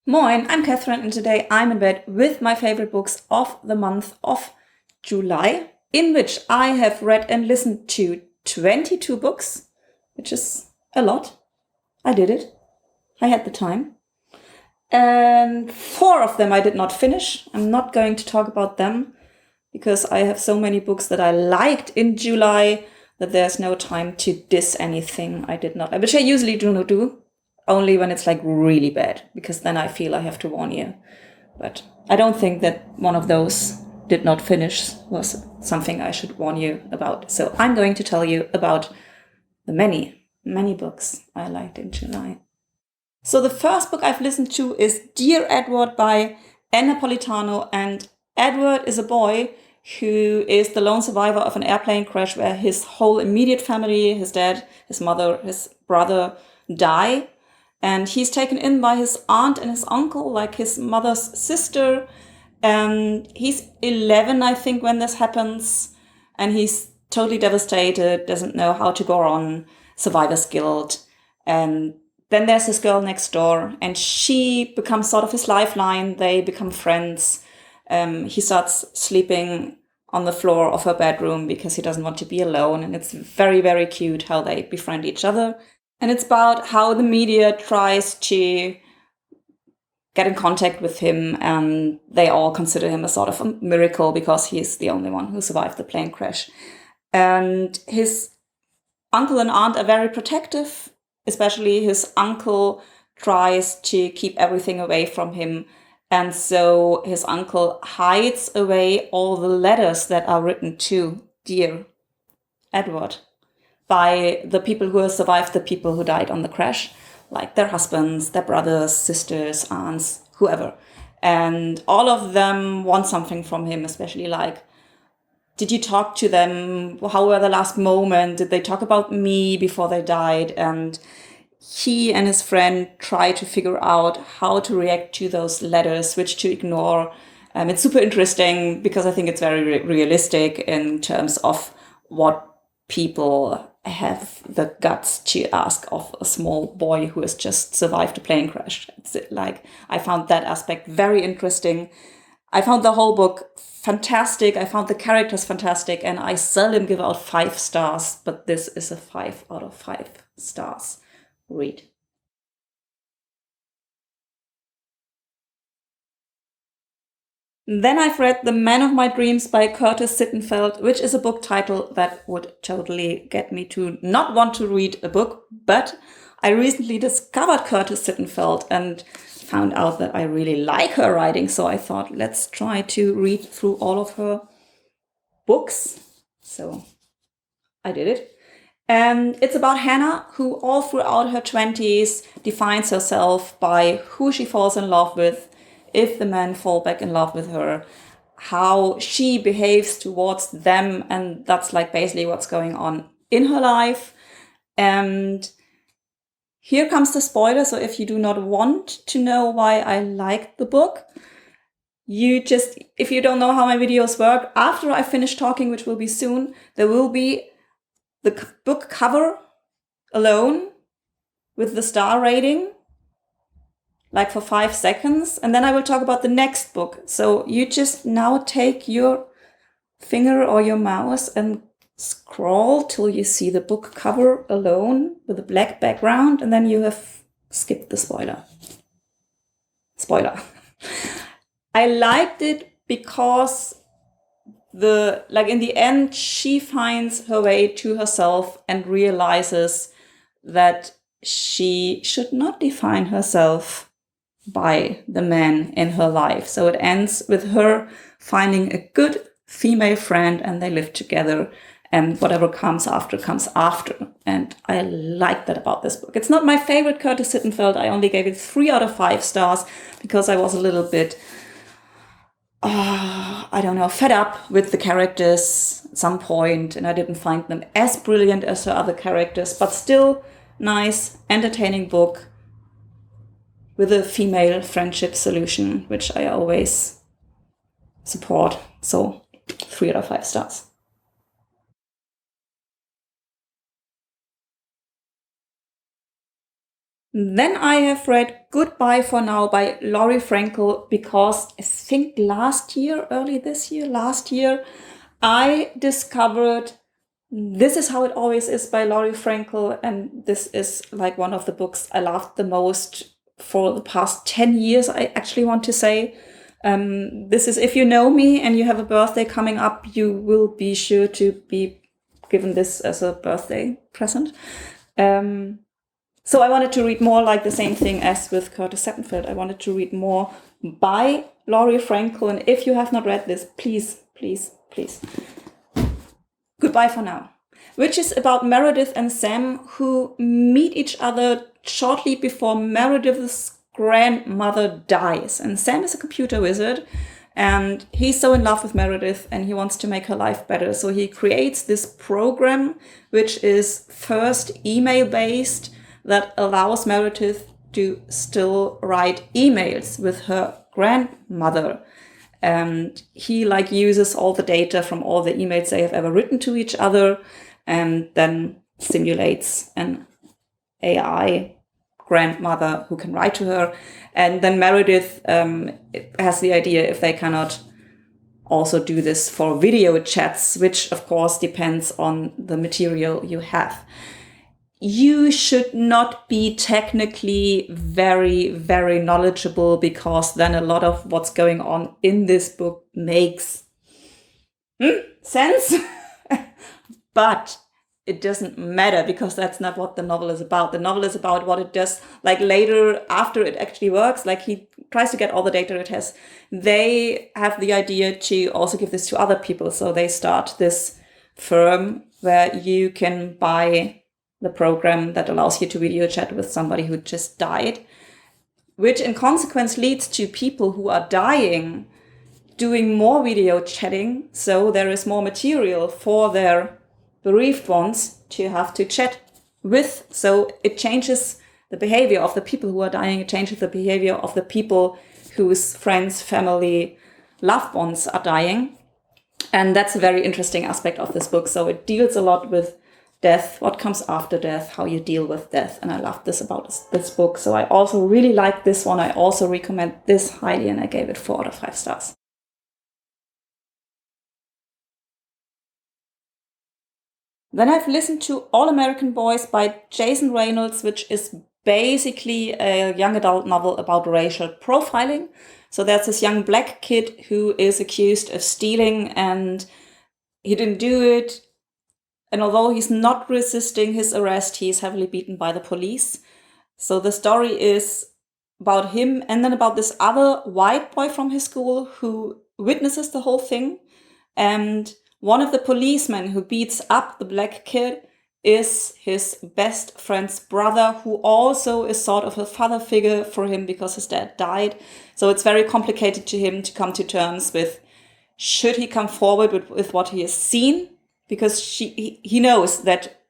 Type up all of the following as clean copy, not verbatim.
Moin, I'm Catherine, and today I'm in bed with my favorite books of the month of July, in which I have read and listened to 22 books, which is a lot. I did it. I had the time. And 4 of them I did not finish. I'm not going to talk about them because I have so many books that I liked in July that there's no time to diss anything I did not, which I usually do not do. Only when it's like really bad, because then I feel I have to warn you. But I don't think that one of those did not finish was something I should warn you about. So I'm going to tell you about the many, many books I liked in July. So the first book I've listened to is Dear Edward by Napolitano, and Edward is a boy who is the lone survivor of an airplane crash where his whole immediate family, his dad, his mother, his brother, die. And he's taken in by his aunt and his uncle, like his mother's sister. And he's 11, I think, when this happens. And he's totally devastated, doesn't know how to go on, survivor's guilt. And then there's this girl next door, and she becomes sort of his lifeline. They become friends. He starts sleeping on the floor of her bedroom because he doesn't want to be alone. And it's very, very cute how they befriend each other. And it's about how the media tries to get in contact with him, and they all consider him a sort of a miracle because he's the only one who survived the plane crash. And his uncle and aunt are very protective, especially his uncle tries to keep everything away from him. And so his uncle hides away all the letters that are written to Dear Edward by the people who have survived the people who died on the crash, like their husbands, their brothers, sisters, aunts, whoever. And all of them want something from him, especially like, did you talk to them? How were the last moment? Did they talk about me before they died? And he and his friend try to figure out how to react to those letters, which to ignore. It's super interesting because I think it's very realistic in terms of what people have the guts to ask of a small boy who has just survived a plane crash. It's like, I found that aspect very interesting. I found the whole book fantastic. I found the characters fantastic, and I seldom give out 5 stars, but this is a 5 out of 5 stars read. Then I've read The Man of My Dreams by Curtis Sittenfeld, which is a book title that would totally get me to not want to read a book. But I recently discovered Curtis Sittenfeld and found out that I really like her writing. So I thought, let's try to read through all of her books. So I did it. And it's about Hannah, who all throughout her 20s defines herself by who she falls in love with, if the men fall back in love with her, how she behaves towards them. And that's like basically what's going on in her life. And here comes the spoiler. So if you do not want to know why I liked the book, if you don't know how my videos work, after I finish talking, which will be soon, there will be the book cover alone with the star rating, like for 5 seconds, and then I will talk about the next book. So you just now take your finger or your mouse and scroll till you see the book cover alone with a black background, and then you have skipped the spoiler. I liked it because in the end, she finds her way to herself and realizes that she should not define herself by the man in her life. So it ends with her finding a good female friend, and they live together, and whatever comes after comes after. And I like that about this book. It's not my favorite Curtis Sittenfeld. I only gave it 3 out of 5 stars because I was a little bit fed up with the characters at some point, and I didn't find them as brilliant as the other characters, but still nice, entertaining book with a female friendship solution, which I always support. So 3 out of 5 stars. Then I have read Goodbye for Now by Laurie Frankel because I think last year, I discovered This Is How It Always Is by Laurie Frankel. And this is like one of the books I loved the most for the past 10 years, I actually want to say. This is, if you know me and you have a birthday coming up, you will be sure to be given this as a birthday present. So I wanted to read more, like the same thing as with Curtis Sittenfeld. I wanted to read more by Laurie Frankel. And if you have not read this, please, please, please. Goodbye for Now, which is about Meredith and Sam, who meet each other shortly before Meredith's grandmother dies. And Sam is a computer wizard, and he's so in love with Meredith and he wants to make her life better. So he creates this program, which is first email-based, that allows Meredith to still write emails with her grandmother. And he like uses all the data from all the emails they have ever written to each other and then simulates an AI grandmother who can write to her. And then Meredith has the idea if they cannot also do this for video chats, which of course depends on the material you have. You should not be technically very, very knowledgeable, because then a lot of what's going on in this book makes sense. But it doesn't matter, because that's not what the novel is about. The novel is about what it does, like later, after it actually works, like he tries to get all the data it has. They have the idea to also give this to other people. So they start this firm where you can buy the program that allows you to video chat with somebody who just died, which in consequence leads to people who are dying doing more video chatting. So there is more material for their bereaved ones to have to chat with. So it changes the behavior of the people who are dying. It changes the behavior of the people whose friends, family, loved ones are dying. And that's a very interesting aspect of this book. So it deals a lot with death, what comes after death, how you deal with death. And I love this about this book. So I also really like this one. I also recommend this highly, and I gave it 4 out of 5 stars. Then I've listened to All American Boys by Jason Reynolds, which is basically a young adult novel about racial profiling. So there's this young black kid who is accused of stealing, and he didn't do it. And although he's not resisting his arrest, he is heavily beaten by the police. So the story is about him, and then about this other white boy from his school who witnesses the whole thing. And one of the policemen who beats up the black kid is his best friend's brother, who also is sort of a father figure for him because his dad died. So it's very complicated to him to come to terms with, should he come forward with what he has seen? Because he knows that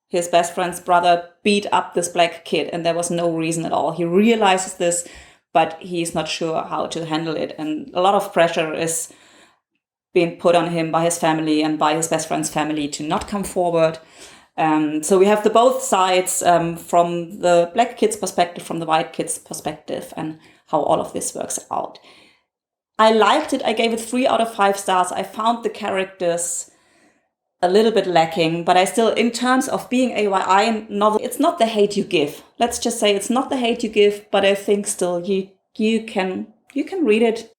his best friend's brother beat up this black kid and there was no reason at all. He realizes this, but he's not sure how to handle it. And a lot of pressure is being put on him by his family and by his best friend's family to not come forward. So we have the both sides, from the black kid's perspective, from the white kid's perspective, and how all of this works out. I liked it. I gave it 3 out of 5 stars. I found the characters a little bit lacking, but I still, in terms of being a YA novel, it's not the hate you give. Let's just say it's not the hate you give, but I think still you can read it.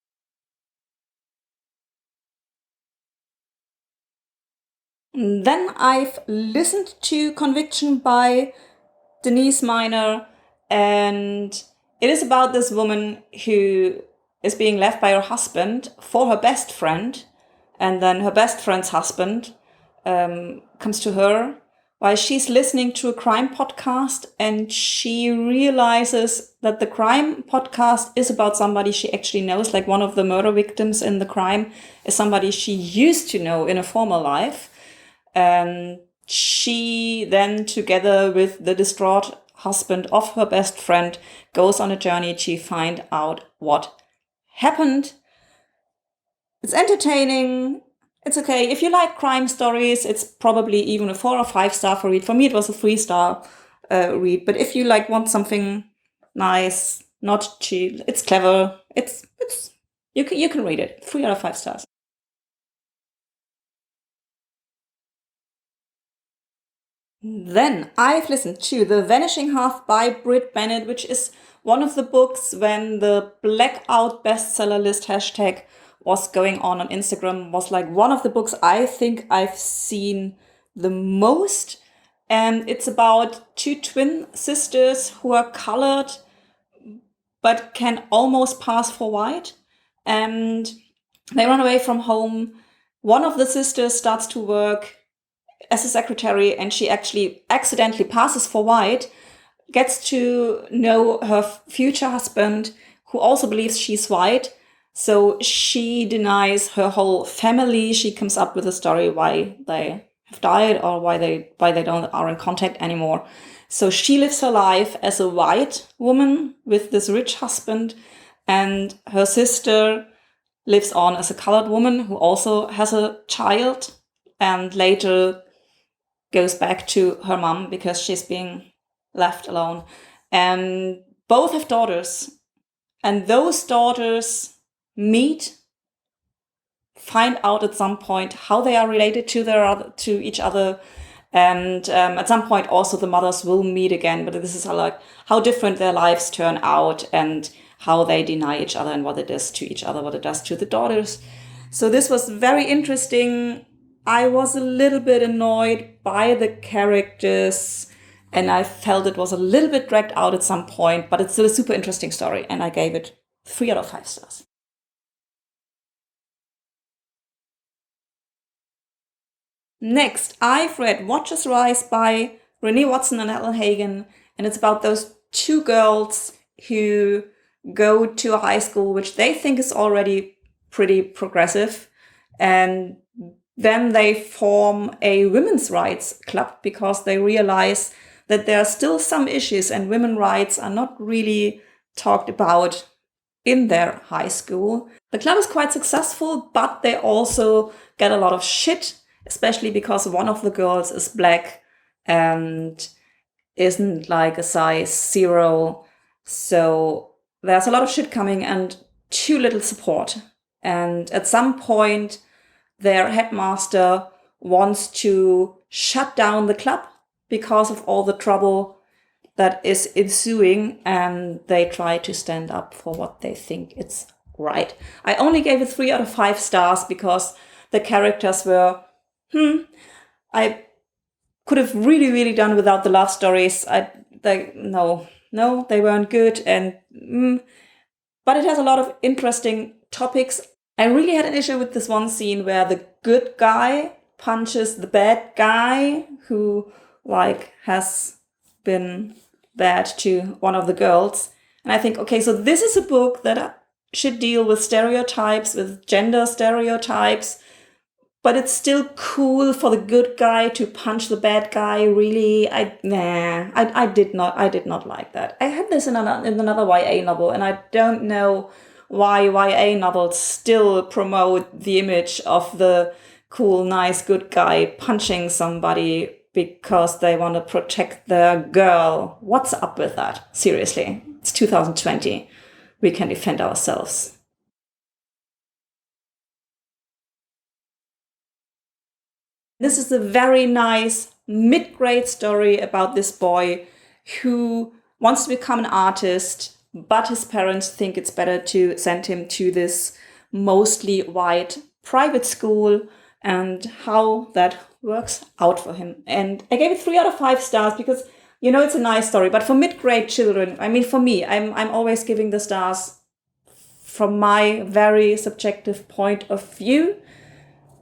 Then I've listened to Conviction by Denise Miner, and it is about this woman who is being left by her husband for her best friend, and then her best friend's husband comes to her while she's listening to a crime podcast, and she realizes that the crime podcast is about somebody she actually knows, like one of the murder victims in the crime is somebody she used to know in a former life. And she then, together with the distraught husband of her best friend, goes on a journey to find out what happened. It's entertaining. It's okay. If you like crime stories, it's probably even a 4 or 5 star for it. For me, it was a 3 star. read. But if you like want something nice, not cheap, it's clever. It's you can read it. 3 out of 5 stars. Then I've listened to The Vanishing Half by Brit Bennett, which is one of the books when the blackout bestseller list hashtag was going on Instagram, was like one of the books I think I've seen the most. And it's about 2 twin sisters who are colored but can almost pass for white. And they run away from home. One of the sisters starts to work as a secretary, and she actually accidentally passes for white, gets to know her future husband, who also believes she's white. So she denies her whole family. She comes up with a story why they have died or why they are in contact anymore. So she lives her life as a white woman with this rich husband, and her sister lives on as a colored woman who also has a child, and later goes back to her mom because she's being left alone. And both have daughters, and those daughters meet, find out at some point how they are related to each other. And at some point also the mothers will meet again, but this is how different their lives turn out and how they deny each other and what it does to each other, what it does to the daughters. So this was very interesting. I was a little bit annoyed by the characters, and I felt it was a little bit dragged out at some point, but it's still a super interesting story, and I gave it 3 out of 5 stars. Next, I've read Watchers Rise by Renèe Watson and Helen Hagen, and it's about those 2 girls who go to a high school which they think is already pretty progressive, and then they form a women's rights club because they realize that there are still some issues and women's rights are not really talked about in their high school. The club is quite successful, but they also get a lot of shit, especially because one of the girls is black and isn't like a size 0. So there's a lot of shit coming and too little support. And at some point, their headmaster wants to shut down the club because of all the trouble that is ensuing, and they try to stand up for what they think it's right. I only gave it 3 out of 5 stars because the characters were, I could have really, really done without the love stories. They weren't good, and but it has a lot of interesting topics. I really had an issue with this one scene where the good guy punches the bad guy who has been bad to one of the girls. And I think, okay, so this is a book that should deal with stereotypes, with gender stereotypes, but it's still cool for the good guy to punch the bad guy. Really, I did not like that. I had this in another YA novel, and I don't know why YA novels still promote the image of the cool, nice, good guy punching somebody because they want to protect their girl. What's up with that? Seriously, it's 2020. We can defend ourselves. This is a very nice mid-grade story about this boy who wants to become an artist, but his parents think it's better to send him to this mostly white private school and how that works out for him. And I gave it 3 out of 5 stars because, it's a nice story. But for mid-grade children, for me, I'm always giving the stars from my very subjective point of view.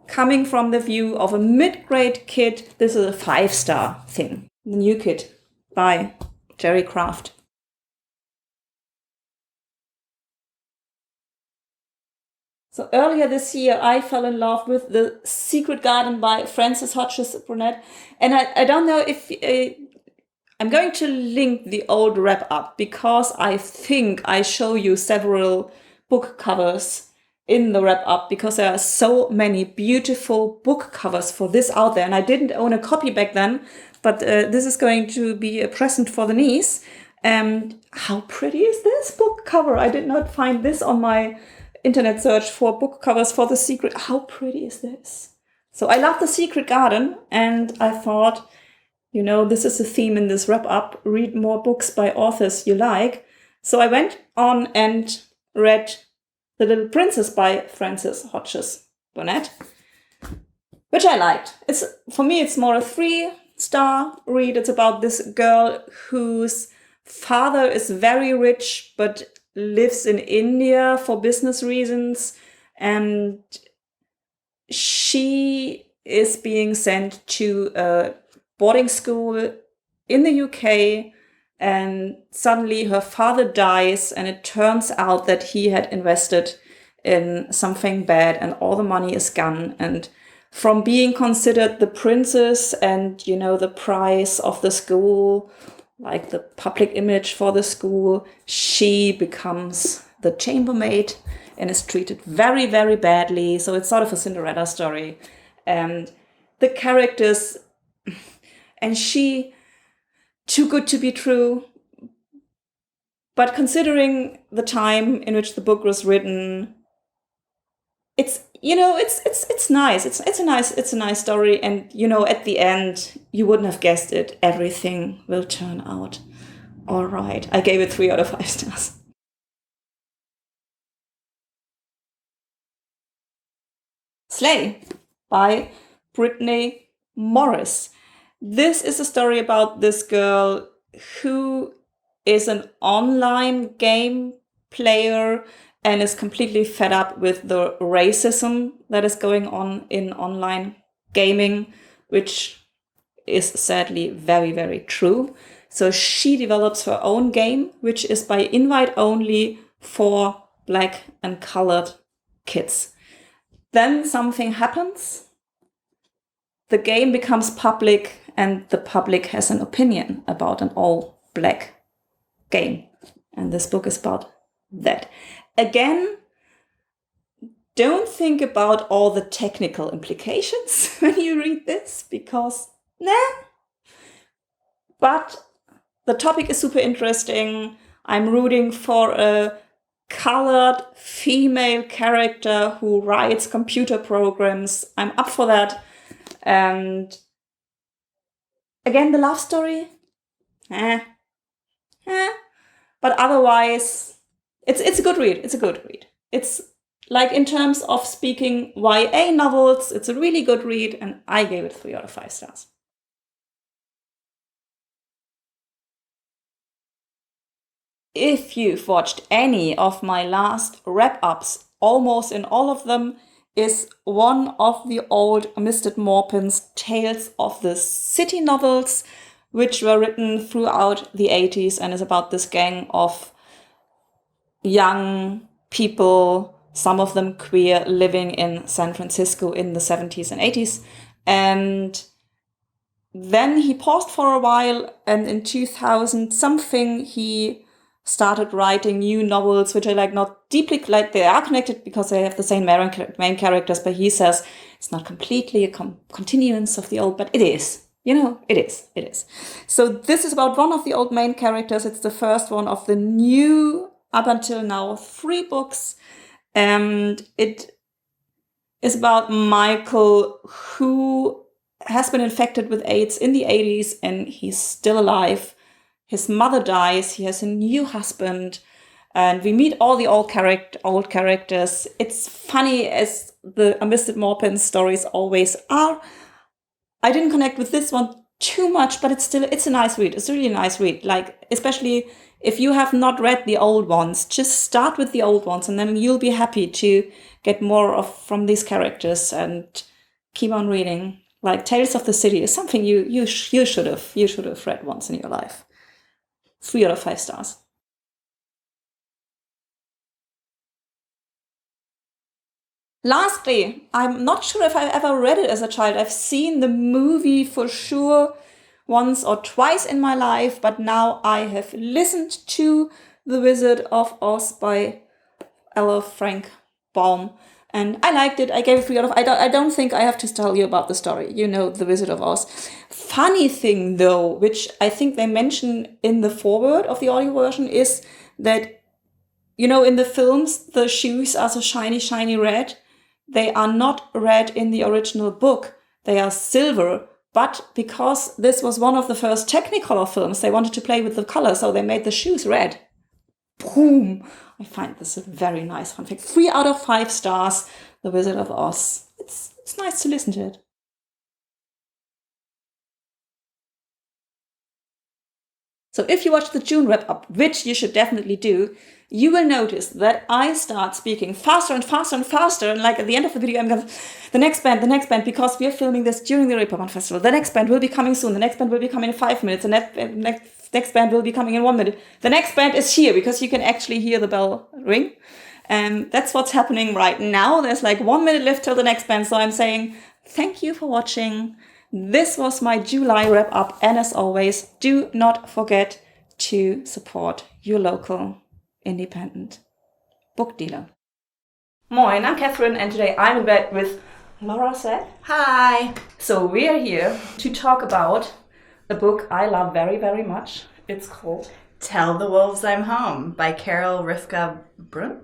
Coming from the view of a mid-grade kid, this is a 5-star thing. The New Kid by Jerry Craft. So earlier this year, I fell in love with The Secret Garden by Frances Hodges Burnett. And I don't know if I'm going to link the old wrap up because I think I show you several book covers in the wrap-up because there are so many beautiful book covers for this out there. And I didn't own a copy back then, but this is going to be a present for the niece. And how pretty is this book cover? I did not find this on my internet search for book covers for The Secret. How pretty is this? So I love The Secret Garden, and I thought, this is a theme in this wrap-up. Read more books by authors you like. So I went on and read The Little Princess by Frances Hodges Burnett, which I liked. For me, it's more a 3-star read. It's about this girl whose father is very rich, but lives in India for business reasons. And she is being sent to a boarding school in the UK, and suddenly her father dies, and it turns out that he had invested in something bad and all the money is gone. And from being considered the princess and, the prize of the school, like the public image for the school, she becomes the chambermaid and is treated very, very badly. So it's sort of a Cinderella story. And the characters, and she, too good to be true. But considering the time in which the book was written, it's nice. It's a nice story. And, at the end, you wouldn't have guessed it. Everything will turn out all right. I gave it 3 out of 5 stars. Slay by Britney Morris. This is a story about this girl who is an online game player and is completely fed up with the racism that is going on in online gaming, which is sadly very, very true. So she develops her own game, which is by invite only for Black and colored kids. Then something happens. The game becomes public, and the public has an opinion about an all-Black game. And this book is about that. Again, don't think about all the technical implications when you read this, because But the topic is super interesting. I'm rooting for a colored female character who writes computer programs. I'm up for that. And again, the love story, but otherwise, it's a good read. It's a good read. It's like, in terms of speaking YA novels, it's a really good read, and I gave it 3 out of 5 stars. If you've watched any of my last wrap-ups, almost in all of them is one of the old Armistead Maupin's Tales of the City novels, which were written throughout the 80s and is about this gang of young people, some of them queer, living in San Francisco in the 70s and 80s. And then he paused for a while, and in 2000 something he started writing new novels, which are not deeply, they are connected because they have the same main characters, but he says it's not completely a continuance of the old, but it is. It is. So this is about one of the old main characters. It's the first one of the new, up until now, 3 books. And it is about Michael, who has been infected with AIDS in the 80s, and he's still alive. His mother dies, he has a new husband, and we meet all the old characters. It's funny, as the Armistead Maupin stories always are. I didn't connect with this one too much, but it's a nice read. It's a really nice read. Especially if you have not read the old ones, just start with the old ones, and then you'll be happy to get more from these characters and keep on reading. Tales of the City is something you should have read once in your life. 3 out of 5 stars. Lastly, I'm not sure if I've ever read it as a child. I've seen the movie for sure once or twice in my life, but now I have listened to The Wizard of Oz by Frank Baum. And I liked it. I gave it 3 out of... I don't think I have to tell you about the story. You know, The Wizard of Oz. Funny thing, though, which I think they mention in the foreword of the audio version, is that, you know, in the films, the shoes are so shiny, shiny red. They are not red in the original book. They are silver. But because this was one of the first Technicolor films, they wanted to play with the color, so they made the shoes red. Boom! I find this a very nice fun fact. 3 out of 5 stars, The Wizard of Oz. It's nice to listen to it. So if you watch the June wrap-up, which you should definitely do, you will notice that I start speaking faster and faster and faster. And like at the end of the video, I'm going, the next band, because we are filming this during the Reeperbahn Festival. The next band will be coming soon. The next band will be coming in 5 minutes. The next band will be coming in 1 minute. The next band is here, because you can actually hear the bell ring. And that's what's happening right now. There's like 1 minute left till the next band. So I'm saying thank you for watching. This was my July wrap-up. And as always, do not forget to support your local independent book dealer. Moin, I'm Catherine, and today I'm in bed with Laura said. Hi! So we are here to talk about a book I love very, very much. It's called Tell the Wolves I'm Home by Carol Rivka Brunt.